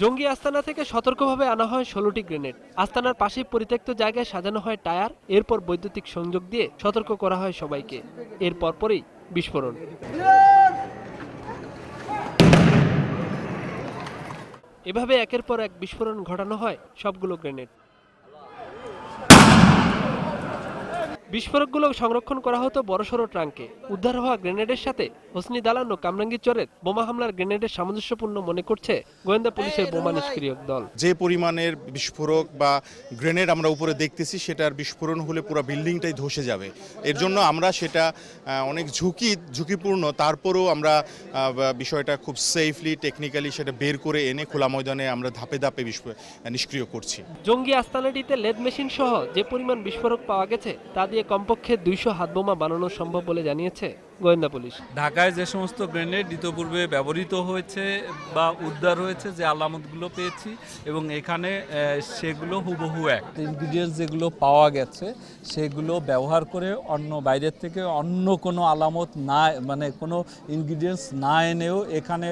জঙ্গি আস্তানা থেকে সতর্কভাবে আনা হয় 16টি গ্রেনেড। আস্তানার পাশেই পরিত্যক্ত জায়গায় সাজানো হয় টায়ার, এরপর বৈদ্যুতিক সংযোগ দিয়ে সতর্ক করা হয় সবাইকে। এর পরপরই বিস্ফোরণ। এভাবে একের পর এক বিস্ফোরণ ঘটানো হয় সবগুলো গ্রেনেড। বিস্ফোরকগুলো সংরক্ষণ করা হতো বড়সড় ট্রাঙ্কে। উদ্ধার হওয়া গ্রেনেডের সাথে হোসনি দালান ও কামরাঙ্গীরচরের বোমা হামলার গ্রেনেডের সামঞ্জস্যপূর্ণ মনে করছে গোয়েন্দা পুলিশের বোমা নিষ্ক্রিয়ক দল। যে পরিমাণের বিস্ফোরক বা গ্রেনেড আমরা উপরে দেখতেছি, সেটার বিস্ফোরণ হলে পুরো বিল্ডিংটাই ধসে যাবে। এর জন্য আমরা সেটা অনেক ঝুঁকিপূর্ণ, তারপরেও আমরা বিষয়টা খুব সেফলি টেকনিক্যালি সেটা বের করে এনে খোলা ময়দানে আমরা ধাপে ধাপে নিষ্ক্রিয় করছি। জঙ্গি আস্তানাটিতে লেদ মেশিন সহ যে পরিমাণ বিস্ফোরক পাওয়া গেছে তা দিয়ে কমপক্ষে 200 হাতবোমা বানানো সম্ভব বলে জানিয়েছে গোয়েন্দা পুলিশ। ঢাকায় যে সমস্ত গ্রেনেড ইতিপূর্বে ব্যবহৃত হয়েছে বা উদ্ধার হয়েছে, যে আলামতগুলো পেয়েছি এবং এখানে সেগুলো হুবহু এক। ইনগ্রিডিয়েন্টস যেগুলো পাওয়া গেছে সেগুলো ব্যবহার করে বাইরের থেকে অন্য কোনো আলামত না, মানে কোনো ইনগ্রিডিয়েন্টস না এনেও এখানে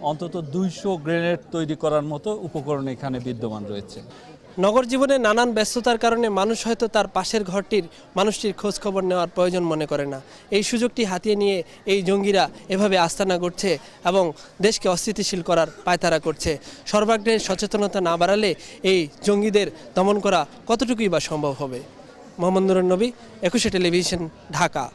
অন্তত 200 গ্রেনেড তৈরি করার মতো উপকরণ এখানে বিদ্যমান রয়েছে। নগর জীবনে নানান ব্যস্ততার কারণে মানুষ হয়তো তার পাশের ঘরটির মানুষটির খোঁজ খবর নেওয়ার প্রয়োজন মনে করে না। এই সুযোগটি হাতিয়ে নিয়ে এই জঙ্গিরা এভাবে আস্তানা গড়ছে এবং দেশকে অস্থিতিশীল করার পায়তারা করছে। সর্বাগ্রে সচেতনতা না বাড়ালে এই জঙ্গিদের দমন করা কতটুকুই বা সম্ভব হবে। মোহাম্মদ নুরুন নবী, 21 টেলিভিশন, ঢাকা।